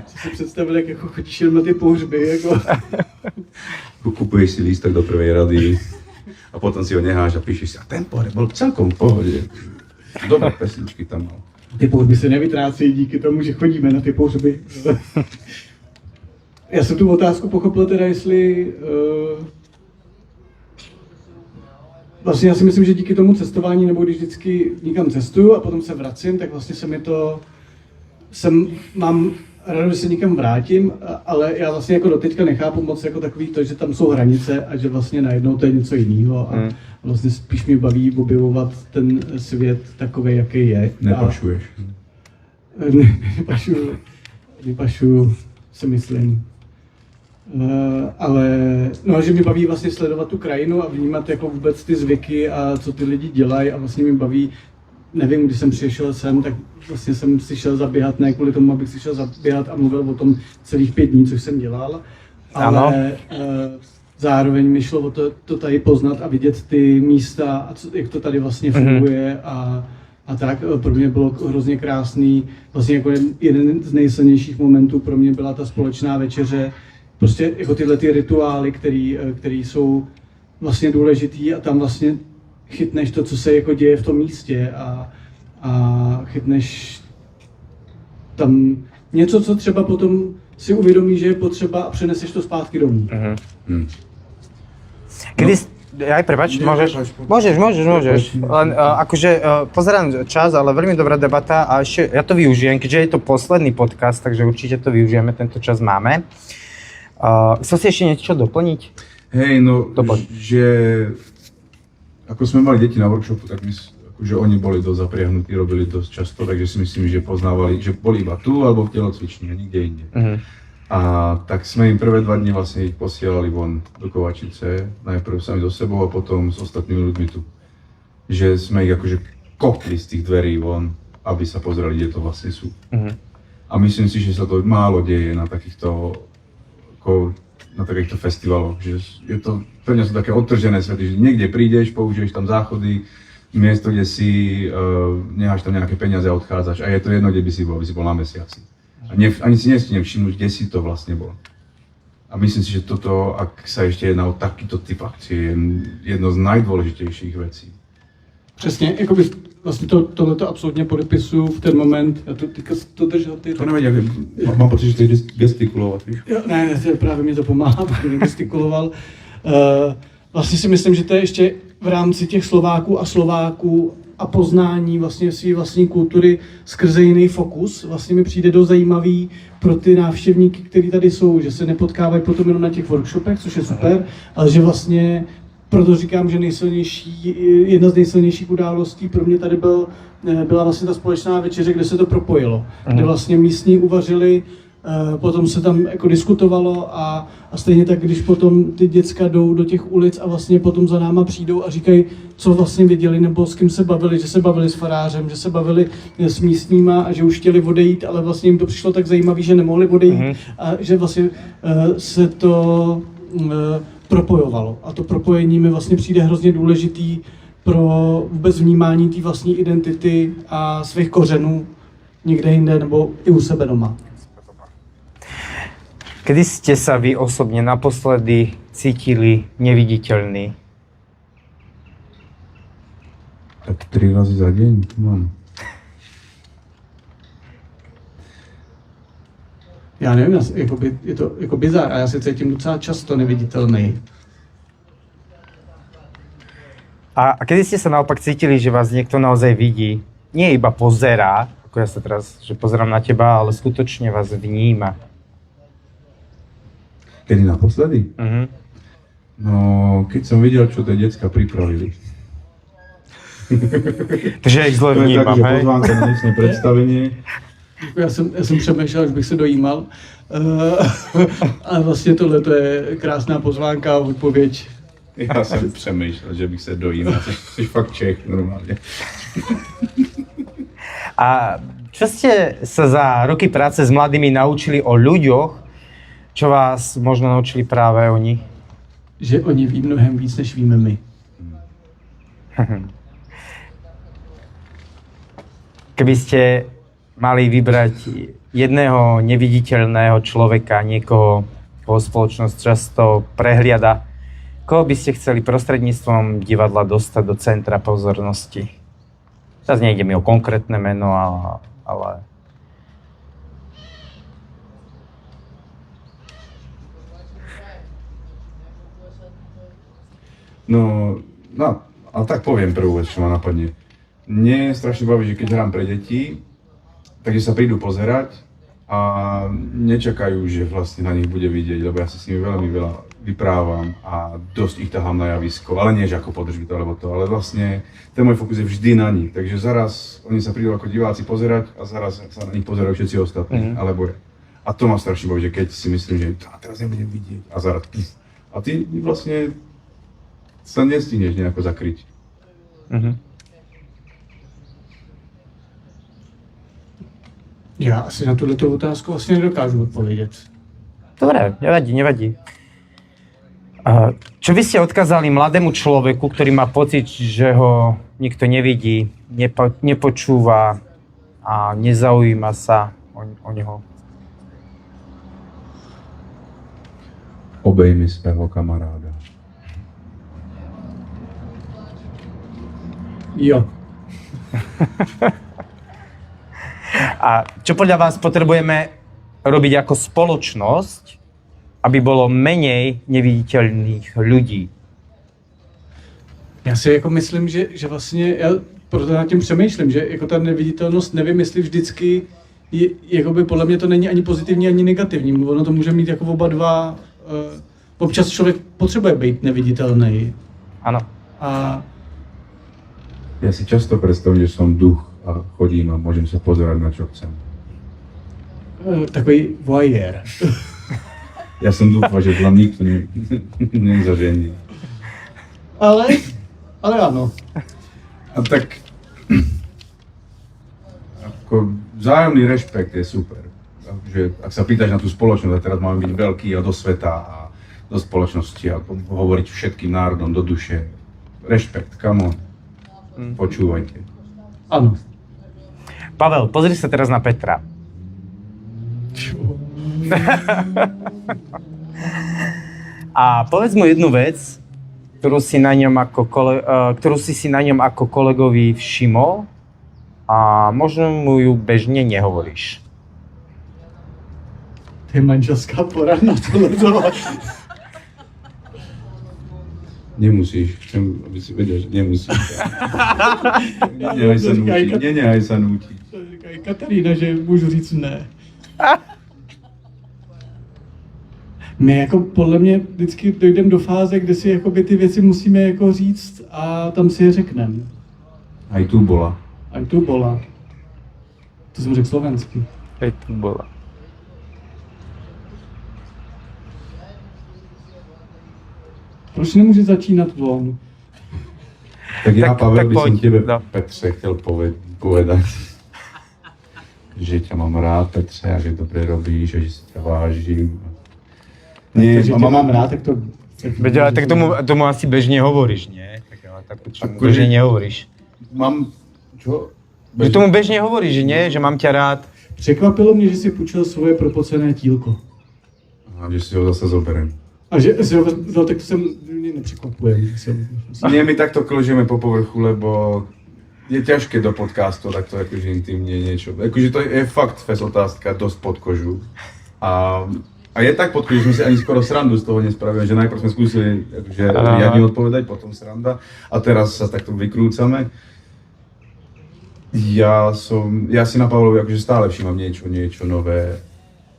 co si představil, jak jako chodíš jenom na ty pohřby, jako... Kupuješ si lístek do prvej rady. a potom si ho necháš a píšeš si, a ten pohřeb bol celkom v pohode. Dobré pesničky tam mal. Ty pohřby se nevytrácejí díky tomu, že chodíme na ty pohřby. Já jsem tu otázku pochopil teda, jestli... Vlastně já si myslím, že díky tomu cestování, nebo když vždycky někam cestuju a potom se vracím, tak vlastně se mi to... Mám rád, že se někam vrátím, ale já vlastně jako doteďka nechápu moc jako takový to, že tam jsou hranice a že vlastně najednou to je něco jiného a vlastně spíš mě baví objevovat ten svět takový, jaký je. Nepašuješ. Nepašuju, si myslím. Ale no, že mi baví vlastně sledovat tu krajinu a vnímat jako vůbec ty zvyky a co ty lidi dělají a vlastně mi baví, nevím, když jsem přišel sem, tak vlastně jsem si šel zaběhat, ne kvůli tomu, abych si šel zaběhat a mluvil o tom celých 5 dní, což jsem dělal, ale zároveň mi šlo o to tady poznat a vidět ty místa a jak to tady vlastně funguje a tak. Pro mě bylo hrozně krásný, vlastně jako jeden z nejsilnějších momentů pro mě byla ta společná večeře, prostě jako tyhle ty rituály, které jsou vlastně důležitý a tam vlastně chytneš to, co se jako děje v tom místě a chytneš tam něco, co třeba potom si uvědomí, že je potřeba a přeneseš to zpátky domů. Kedy... Aj, prepáč, môžeš. Len akože pozerám čas, ale veľmi dobrá debata a ešte ja to využijem, keďže je to posledný podcast, takže určite to využijeme, tento čas máme. Chcel si ešte niečo doplniť? Hej, no, že ako sme mali deti na workshopu, tak akože oni boli dosť zapriahnutí, robili dosť často, takže si myslím, že poznávali, že boli iba tu alebo v telocvični a nikde inde. A tak sme im prvé 2 dni vlastne ich posielali von do Kovačice, najprv sami so sebou a potom s ostatnými ľuďmi tu. Že sme ich akože kopli z tých dverí von, aby sa pozreli, kde to vlastne sú. A myslím si, že sa to málo deje na takýchto festivaloch, že je to, pre mňa sú také odtržené svety, že niekde prídeš, použiješ tam záchody, miesto, kde si necháš tam nejaké peniaze a odchádzaš a je to jedno, kde by si bol na mesiaci. Ani si nestihnem všimnúť, kde si to vlastne bol. A myslím si, že toto, ak sa ešte jedná o takýto typ akcie, je jedno z najdôležitejších vecí. Přesně, jakoby vlastně tohleto absolutně podepisuju v ten moment, já to teďka to držel ty... To nevadí, mám pocit, že chceš gestikulovat, víš? Jo, ne, právě mě to pomáhá, protože gestikuloval. Vlastně si myslím, že to je ještě v rámci těch Slováků a poznání vlastně své vlastní kultury skrze jiný fokus. Vlastně mi přijde dost zajímavý pro ty návštěvníky, kteří tady jsou, že se nepotkávají potom jenom na těch workshopech, což je super, ale že vlastně proto říkám, že jedna z nejsilnějších událostí pro mě tady byla vlastně ta společná večeře, kde se to propojilo. Kde vlastně místní uvařili, potom se tam jako diskutovalo a stejně tak, když potom ty děcka jdou do těch ulic a vlastně potom za náma přijdou a říkají, co vlastně viděli nebo s kým se bavili, že se bavili s farářem, že se bavili s místníma a že už chtěli odejít, ale vlastně jim to přišlo tak zajímavé, že nemohli odejít a že vlastně se to propojovalo. A to propojení mi vlastně přijde hrozně důležitý pro vůbec vnímání té vlastní identity a svých kořenů někde jinde nebo i u sebe doma. Kedy ste sa vy osobne naposledy cítili neviditeľný? Tak 3 razy za deň mám. Já nevím, je to jako bizár a já se cítím docela často neviditelný. A kedy ste sa naopak cítili, že vás niekto naozaj vidí? Nie iba pozerá, ako ja sa teraz, že pozerám na teba, ale skutočne vás vníma. Kedy naposledy? No, keď som videl, čo tie decka pripravili. Takže ich zle vnímam, hej? Takže pozvánka na dnešné predstavenie. Já jsem přemýšlel, že bych se dojímal. A vlastně tohle je krásná pozvánka a odpověď. Já jsem přemýšlel, že bych se dojímal. Jsi fakt Čech, normálně. A čo ste sa za roky práce s mladými naučili o ľuďoch, čo vás možno naučili práve oni? Že oni ví mnohem víc, než víme my. Keby ste mali vybrať jedného neviditeľného človeka, niekoho, koho spoločnosť často prehliada, Koho by ste chceli prostredníctvom divadla dostať do centra pozornosti? Teraz nejde mi o konkrétne meno, ale... No, ale tak poviem prvú vec, čo ma napadne. Mne strašne baví, že keď hrám pre deti, takže sa prídu pozerať a nečakajú, že vlastne na nich bude vidieť, lebo ja sa s nimi veľmi veľa vyprávam a dosť ich tahám na javisko, ale nie, že ako podržby to, alebo to, ale vlastne ten môj fokus je vždy na nich, takže zaraz oni sa prídu ako diváci pozerať a zaraz sa na nich pozerajú všetci ostatní, alebo ja. A to ma strašne baví, že keď si myslím, že teraz nebudem vidieť a zaraz a ty vlastne sa nestihneš nejako zakryť. Já asi na tuto otázku vlastně nedokážu odpovědět. Dobre, nevadí. Čo by ste odkázali mladému človeku, ktorý má pocit, že ho nikto nevidí, nepočúva a nezaujíma sa o neho? Obejmi svého kamaráda. Jo. A čo podľa vás potrebujeme robiť ako spoločnosť, aby bolo menej neviditeľných ľudí? Já si jako myslím, že vlastně, já proto nad tím přemýšlím, že jako ta neviditelnost, nevím, jestli vždycky, jakoby podle mě to není ani pozitivní, ani negativní. Ono to může mít jako oba dva, občas člověk potřebuje být neviditelný. Áno. A Ja si často predstavím, že som duch a chodím a môžem sa pozerať na čo chcem. takový voyeur. Ja som dúfal, že vám nikto nezažení. Ale ano. A tak ako vzájomný rešpekt je super. Takže ak sa pýtaš na tú spoločnosť, a teraz máme byť veľký a do sveta a do spoločnosti a hovoriť všetkým národom do duše. Rešpekt, come on. Počúvajte. Ano. Pavel, pozri sa teraz na Petra. A povedz mu jednu vec, ktorú si si na ňom ako kolegovi všimol a možno mu ju bežne nehovoríš. To je manželská poradna tohle. Nemusíš, chcem, aby si vedel, že nemusíš. Nenehaj sa nútiť. To říkají Katarína, že můžu říct ne. My jako podle mě vždycky dojdeme do fáze, kde si jakoby ty věci musíme jako říct a tam si je řekneme. Aj tu bola. A tu bola. To jsem řekl slovensky. Aj tu bola. Proč nemůže začínat on? Tak ja, Pavel, by som poď. tebe, No. Petře, chcel povedať, že ťa mám rád, Petře, a že dobre robíš, a že si ťa vážim. Nie, že tě mám rád, tak to... Veď, ale tak tomu asi bežne hovoríš, nie? Tak ale tak čo mu Akože- bežne nehovoríš. Mám, čo? Že tomu bežne hovoríš, že nie? Že mám ťa rád. Překvapilo mě, že si půjčil svoje propocené tílko. A že si ho zase zoberiem. A že si ho no, tak to jsem mě nepřekvapuje. Nie, my takto kložíme po povrchu, lebo je ťažké do podcastu takto akože intimne niečo. Akože to je fakt fest otázka dosť pod kožu. A je tak pod kožu, že sme si ani skoro srandu z toho nespravili, že najprv sme skúsili akože riadne odpovedať, potom sranda a teraz sa takto vykrúcame. Ja si na Pavlovi akože stále všímam niečo nové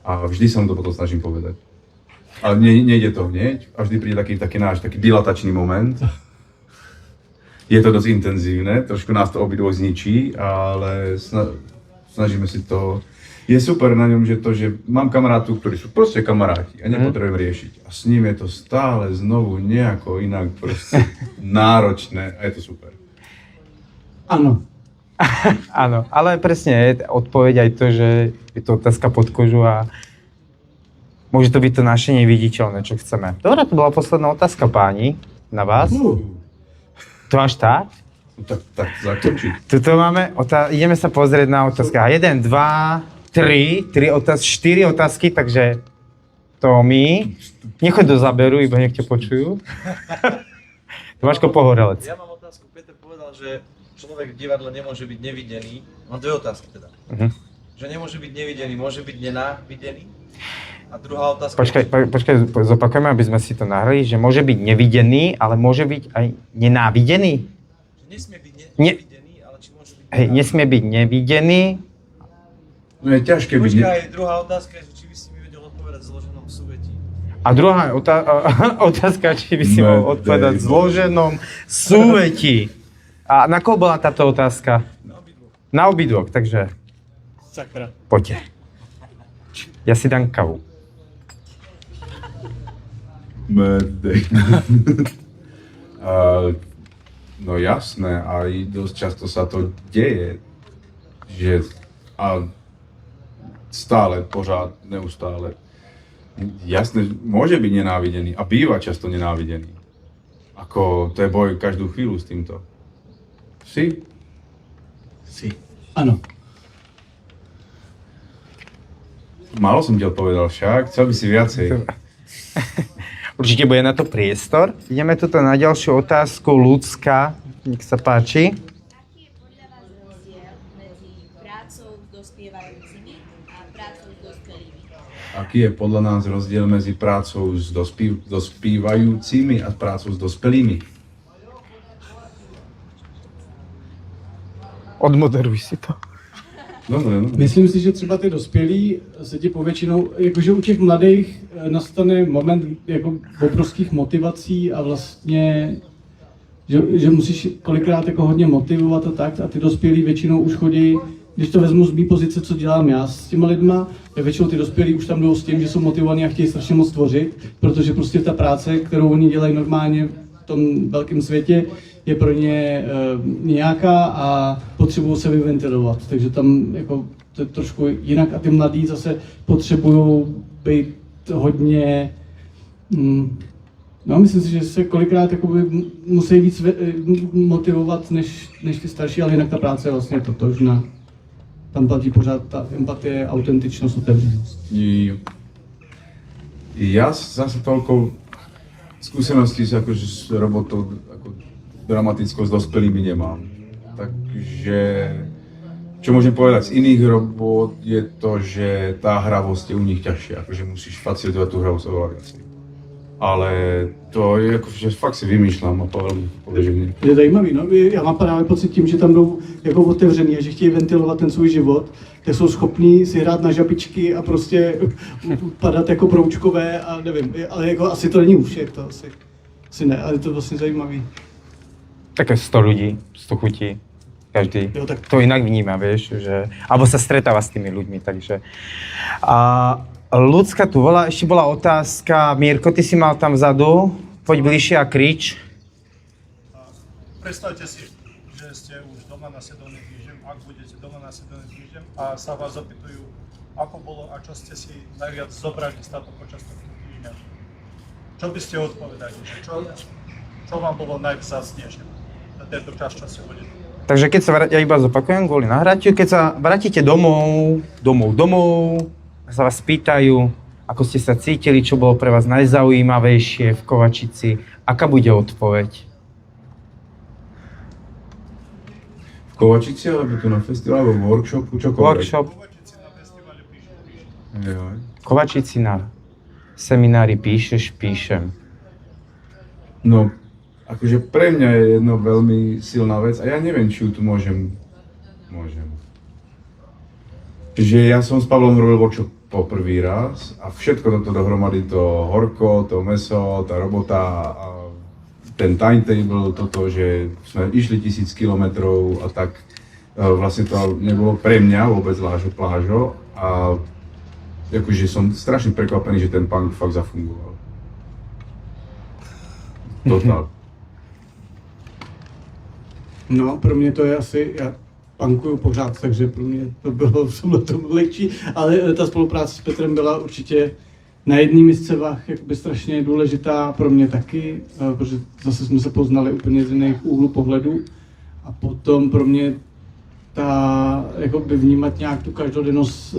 a vždy sa mu to potom snažím povedať. Ale nejde to hneď a vždy príde taký náš dilatačný moment. Je to dosť intenzívne, trošku nás to obidvoch zničí, ale snažíme si to. Je super na ňom, že mám kamarátov, ktorí sú proste kamaráti a nepotrebujem riešiť. A s ním je to stále znovu nejako inak proste náročné a je to super. Ano. Áno, ale presne je odpoveď aj to, že je to otázka pod kožu a môže to byť to naše neviditeľné, čo chceme. Dobre, to bola posledná otázka, páni, na vás. To až tak? No tak zakončiť. Tuto máme, ideme sa pozrieť na otázky. 1, 2, 3 4 otázky, takže Tomi, nechoď do záberu, iba nech ťa počujú. Tomáško Pohorelec. Ja mám otázku. Peter povedal, že človek v divadle nemôže byť nevidený. Mám dve otázky teda. Že nemôže byť nevidený, môže byť nenávidený? A druhá otázka... Počkaj, zopakujeme, aby sme si to nahrali, že môže byť nevidený, ale môže byť aj nenávidený. Že nesmie byť nevidený, ale či môže byť... Hej, nesmie byť nevidený. No je ťažké byť... Počkaj, druhá otázka je, že či by si mi vedel odpovedať v zloženom súvetí. A druhá otázka, či by si mohol odpovedať v zloženom súvetí. A na koho bola táto otázka? Na obidvoch. Na obidvoch, takže Sakra. poďte. Ja si dám kavu. Mrdej. No jasné, aj dosť často sa to deje, že a stále, pořád, neustále. Jasné, môže byť nenávidený a býva často nenávidený. Ako to je boj každú chvíľu s týmto. Si? Ano. Málo som ti odpovedal však, chcel by si viacej. Určite bude na to priestor. Ideme tuto na ďalšiu otázku. Ľudská, nech sa páči. Aký je podľa vás rozdiel medzi prácou s dospievajúcimi a prácou s dospelými? Aký je podľa nás rozdiel medzi prácou s dospívajúcimi a prácou s dospelými? Odmoderuj si to. Dobre, no. Myslím si, že třeba ty dospělí se ti povětšinou, jakože u těch mladých nastane moment jako obrovských motivací a vlastně, že musíš kolikrát jako hodně motivovat a tak, a ty dospělí většinou už chodí, když to vezmu z mý pozice, co dělám já s těma lidma, tak většinou ty dospělí už tam jdou s tím, že jsou motivovaní a chtějí strašně moc tvořit, protože prostě ta práce, kterou oni dělají normálně v tom velkém světě, je pro ně nějaká a potřebují se vyventilovat, takže tam jako to je trošku jinak a ty mladí zase potřebují být hodně, no myslím si, že se kolikrát jakoby musí víc motivovat než ty starší, ale jinak ta práce je vlastně totožná. Tam platí pořád ta empatie, autentičnost, otevřenost. Ja zase toľko skúseností akože s robotou ako dramatickou s dospelými nemám. Takže čo môžem povedať z iných robot je to, že tá hravosť je u nich ťažšia, akože musíš facilitovať tú hravosť oveľa viacej. Ale to je jako, že fakt si vymýšlám a pově, že mě. Je zajímavý, no. Já mám právě pocit tím, že tam jdou jako otevřený a že chtějí ventilovat ten svůj život, tak jsou schopní si hrát na žabičky a prostě padat jako broučkové a nevím, ale jako asi to není u všech, to asi ne, ale je to vlastně zajímavý. Také 100 ľudí, 100 chutí. Každý Jo, tak- to inak vníma, vieš, že... Alebo sa stretáva s tými ľuďmi, takže... Ľudská tu volá, ešte bola otázka. Mirko, ty si mal tam vzadu. Poď bližšie a krič. Predstavte si, že ste už doma na Sedovný týždeň, ak budete doma na Sedovný týždeň a sa vás opýtujú, ako bolo a čo ste si najviac zobrali z táto počas tohto týždňa. Čo by ste odpovedali? Čo vám bolo najvzácnejšie na tento čas, čo si budete? Takže keď sa ja iba zopakujem kvôli nahrátiu, keď sa vrátite domov, a sa vás pýtajú, ako ste sa cítili, čo bolo pre vás najzaujímavejšie v Kovačici, aká bude odpoveď? V Kovačici, alebo tu na festivalu, alebo workshopu, čokoľvek? Workshop Kovačici na festivale píšu. Jo. Kovačici na seminári píšem. No, akože pre mňa je jedno veľmi silná vec a ja neviem, či ju tu môžem. Že ja som s Pavlom robil workshop po prvý raz a všetko toto dohromady, to horko, to meso, tá robota a ten timetable, toto, že sme išli 1000 kilometrov a tak vlastne to nebolo pre mňa vôbec plážo a akože som strašne prekvapený, že ten punk fakt zafungoval. Totál. No, pro mě to je asi, já punkuju pořád, takže pro mě to bylo v tomhle tomu lehčí, ale ta spolupráce s Petrem byla určitě na jedné misce vah jakoby strašně důležitá, pro mě taky, protože zase jsme se poznali úplně z jiných úhlů pohledu a potom pro mě ta, jakoby vnímat nějak tu každodennost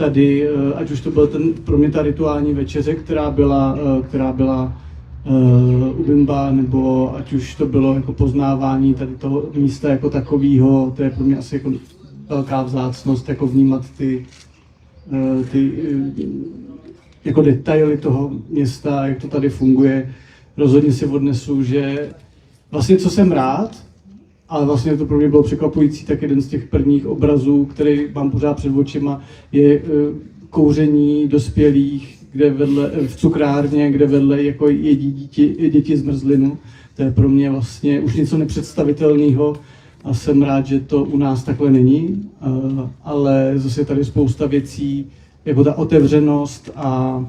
tady, ať už to byl pro mě ta rituální večeře, která byla u Bimba, nebo ať už to bylo jako poznávání tady toho místa jako takového, to je pro mě asi jako velká vzácnost, jako vnímat ty jako detaily toho města, jak to tady funguje. Rozhodně si odnesu, že vlastně co jsem rád, ale vlastně to pro mě bylo překvapující, tak jeden z těch prvních obrazů, který mám pořád před očima, je kouření dospělých, kde v cukrárně, kde vedle jako jedí děti zmrzlinu. To je pro mě vlastně už něco nepředstavitelného a jsem rád, že to u nás takhle není, ale zase tady spousta věcí, jako ta otevřenost a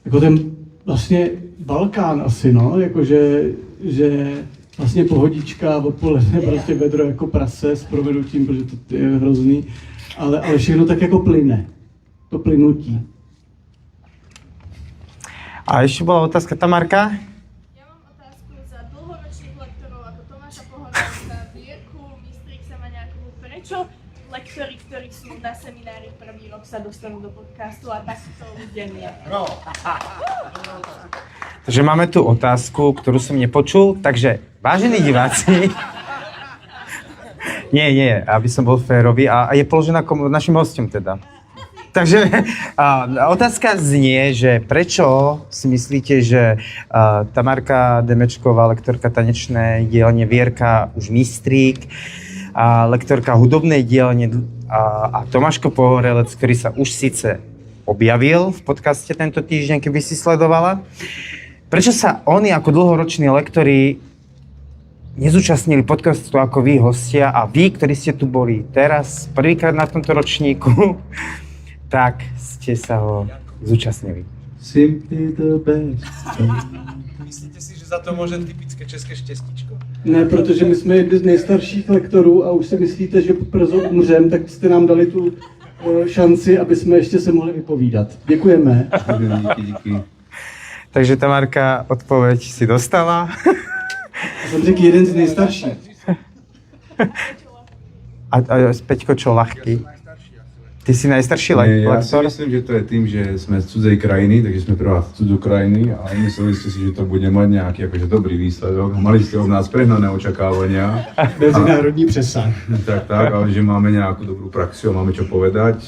jako ten vlastně Balkán asi, no, jakože že vlastně pohodička odpoledne prostě vedro jako prase s provedutím, protože to je hrozný, ale všechno tak jako plyne, to plynutí. A ešte bola otázka Tamarka? Ja mám otázku za dlhoročných lektorov ako Tomáša Pohorálka, Vierku, Mistrixa Maňákovú. Prečo lektori, ktorí sú na seminári prvý rok, sa dostanú do podcastu a takto ľudia nie? Takže máme tu otázku, ktorú som nepočul. Takže, vážení diváci... Nie, aby som bol férový. A je položená našim hostom teda. Takže otázka znie, že prečo si myslíte, že Tamarka Demečková, lektorka tanečnej dielne, Vierka už Mistrík, lektorka hudobnej dielne a Tomáško Pohorelec, ktorý sa už síce objavil v podcaste tento týždeň, keby si sledovala, prečo sa oni ako dlhoroční lektori nezúčastnili podcastu ako vy, hostia, a vy, ktorí ste tu boli teraz prvýkrát na tomto ročníku, tak ste sa ho zúčastnili. Simply the best. Myslíte si, že za to môže typické české štěstíčko? Ne, protože my jsme jedni z nejstarších lektorů a už si myslíte, že brzo umřem, tak jste nám dali tu šanci, aby jsme ještě se mohli vypovídat. Děkujeme. Díky. Takže Tamarka, odpoveď si dostala. Jsem řekl jeden z nejstarších. A Peťko, čo ľahký? Ty si najstarší Ja si lektor? myslím, že to je tým, že sme z cudzej krajiny, takže sme prvá z cudzú krajiny a mysleli ste si, že to bude mať nejaký akože dobrý výsledok. Mali ste od nás prehnané očakávania. Mezinárodní přesah. Tak, ale že máme nejakú dobrú praxiu a máme čo povedať.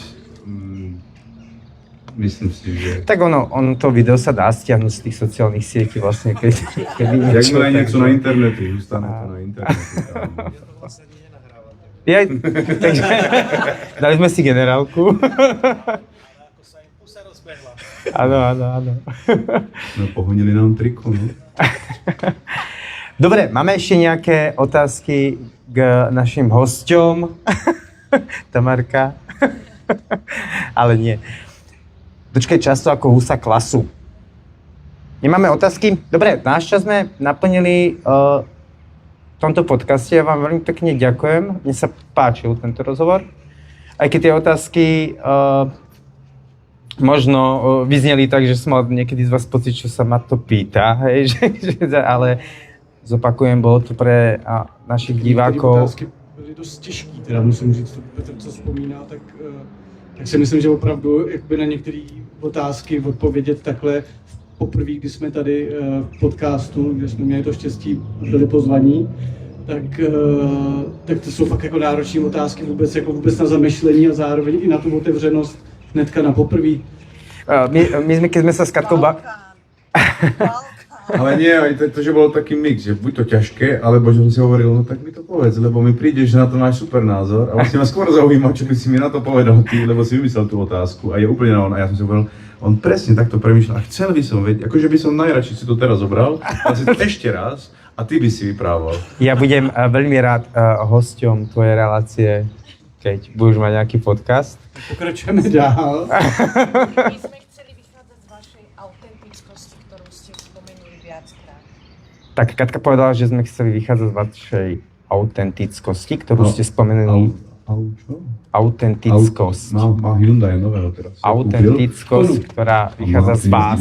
Myslím si, že... Tak ono to video sa dá stiahnuť z tých sociálnych sietí vlastne, keď Jakmile niečo na internete, zostane to na internete. Vlastne ani nenahrávam. Takže dali sme si generálku. Ako sa im pusa rozbehla. Áno. No, pohonili nám triko, no. Dobre, máme ešte nejaké otázky k našim hosťom? Tamarka? Ale nie. Dočkaj často ako husa klasu. Nemáme otázky? Dobre, náš čas sme naplnili v tomto podcaste. Ja vám veľmi pekne ďakujem. Mne sa páčil tento rozhovor. Aj keď tie otázky možno vyzneli tak, že som mal niekedy z vás pocit, že sa ma to pýta, hej, ale zopakujem, bolo to pre našich divákov. Otázky byly dost těžký, teda musím říct, to Petr, co vzpomíná, tak si myslím, že opravdu jakby na některé otázky odpovědět takhle poprvé, když jsme tady v podcastu, kde jsme měli to štěstí, byli pozvaní, tak to jsou fakt jako náročné otázky vůbec na zamyšlení a zároveň i na tu otevřenost hnedka na poprvé. My sme, keď sme sa s Katkou Ale nie, aj to, že bol taký mix, že buď to ťažké, alebo že som si hovoril, no tak mi to povedz, lebo mi príde, že na to máš super názor a vlastne ma skôr zaujíma, čo by si mi na to povedal ty, lebo si vymyslel tú otázku a je úplne na on. A ja som si hovoril, on presne takto premýšľal a chcel by som vedieť, akože by som najradšej si to teraz zobral, ale si to ešte raz a ty by si vyprával. Ja budem veľmi rád hosťom tvojej relácie, keď budeš mať nejaký podcast. Pokračujeme dál. My sme chceli vychádzať z vašej autentickosti, ktorú ste spomenuli viackrát. Tak Katka povedala, že sme chceli vychádzať z vašej autentickosti, ktorú ste spomenuli Autentickosť. Má Hyundai nového teraz. Autentickosť, ktorá vychádza z vás.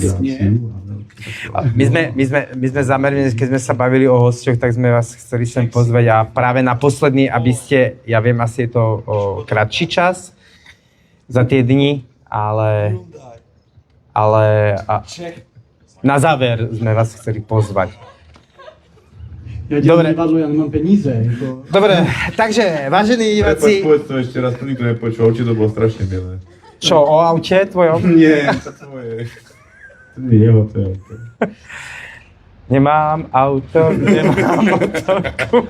My sme zamerali, keď sme sa bavili o hosťoch, tak sme vás chceli sem pozvať a práve na posledný, aby ste, ja viem, asi je to kratší čas za tie dni, ale na záver sme vás chceli pozvať. Ja dělám divadlo, já nemám peníze. Jako... Dobre, takže, vážení diváci... Povedz to ešte raz, to nikto nepočul, určite to bolo strašne milé. Čo, o aute tvojom? Nie, to tvoje. To nie je jeho, to je auto. Nemám auto, nemám motorku.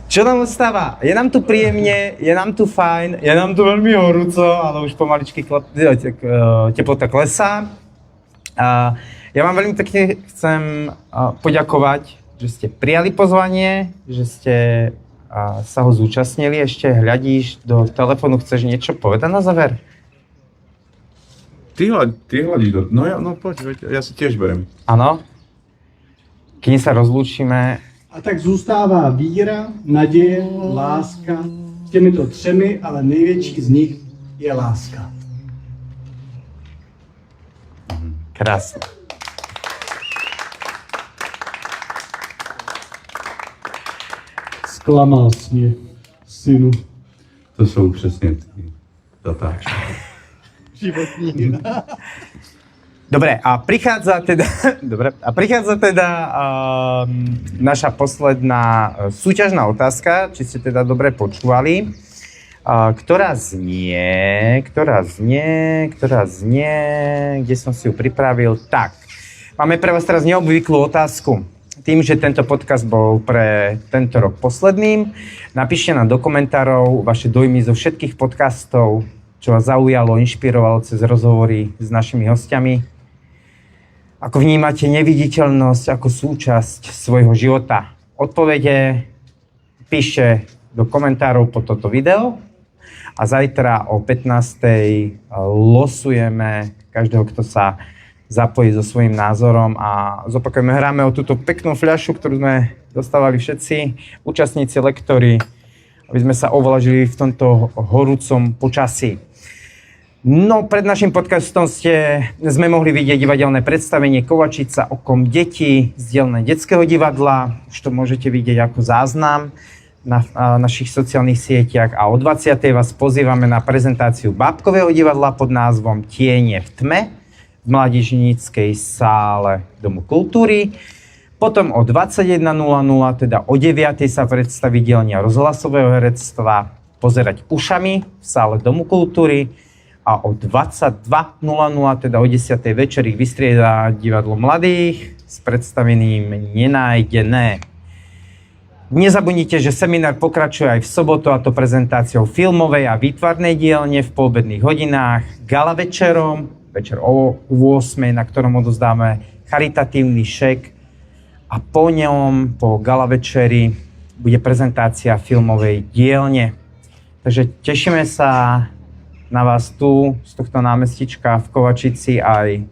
Čo nám ostáva? Je nám tu príjemne, je nám tu fajn, je nám tu veľmi horúco, ale už pomaličky teplota klesá. Ja vám veľmi pekne chcem poďakovať, že ste prijali pozvanie, že ste sa ho zúčastnili. Ešte hľadíš do telefónu, chceš niečo povedať na záver? Ty hľadíš do... No poď, ja si tiež berem. Áno. Keď sa rozlúčime... A tak zůstává víra, naděje, láska. Těmito třemi, ale největší z nich je láska. Krásne. Zklamal jsi mě, synu. To jsou přesně ty datáčky. Životní. Dobre, a prichádza teda naša posledná súťažná otázka, či ste teda dobre počúvali, ktorá znie, kde som si ju pripravil. Tak, máme pre vás teraz neobvyklú otázku. Tým, že tento podcast bol pre tento rok posledným, napíšte nám do komentárov vaše dojmy zo všetkých podcastov, čo vás zaujalo, inšpirovalo cez rozhovory s našimi hostiami. Ako vnímate neviditeľnosť ako súčasť svojho života? Odpovede píšte do komentárov pod toto video a zajtra o 15:00 losujeme každého, kto sa zapojí so svojím názorom a zopakujeme, hráme o túto peknú fľašu, ktorú sme dostávali všetci účastníci, lektori, aby sme sa ovlažili v tomto horúcom počasí. No, pred našim podcastom sme mohli vidieť divadelné predstavenie Kovačica okom detí z dielne detského divadla. Už to môžete vidieť ako záznam na našich sociálnych sieťach. A o 20:00 vás pozývame na prezentáciu bábkového divadla pod názvom Tiene v tme v mládežníckej sále Domu kultúry. Potom o 21:00, teda o 9:00 sa predstaví dielňa rozhlasového herectva Pozerať ušami v sále Domu kultúry. A o 22:00, teda o 10:00 večer ich vystrieda divadlo mladých s predstavením Nenájdené. Nezabudnite, že seminár pokračuje aj v sobotu, a to prezentáciou filmovej a výtvarnej dielne v poobedných hodinách, gala večerom, večer o 8:00, na ktorom odozdáme charitatívny šek a po ňom, po gala večeri, bude prezentácia filmovej dielne. Takže tešíme sa na vás tu, z tohto námestička v Kovačici aj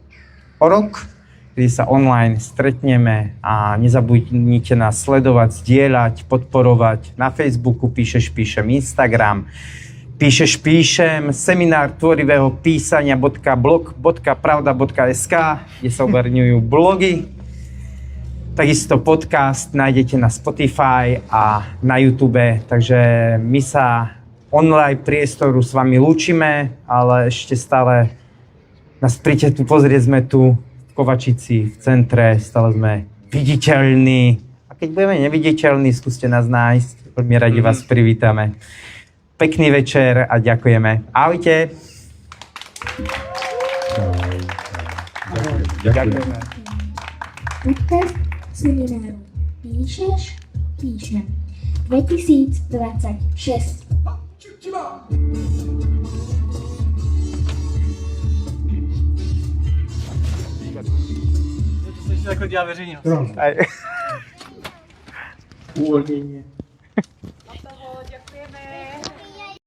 o rok, kedy sa online stretneme a nezabudnite nás sledovať, zdieľať, podporovať. Na Facebooku píšem Instagram, píšem seminár tvorivého písania.blog.pravda.sk, kde sa oberňujú blogy. Takisto podcast nájdete na Spotify a na YouTube, takže my sa online priestoru s vami lúčime, ale ešte stále nás príďte tu pozrieť, sme tu v Kovačici, v centre, stále sme viditeľní. A keď budeme neviditeľní, skúste nás nájsť, veľmi radi vás privítame. Pekný večer a ďakujeme. Ahojte. Ďakujeme. Podcast semináru Píšeš? Píšem. 2026. To slyšíš jako dělá veřejnost. Uvolnění. Děkujeme.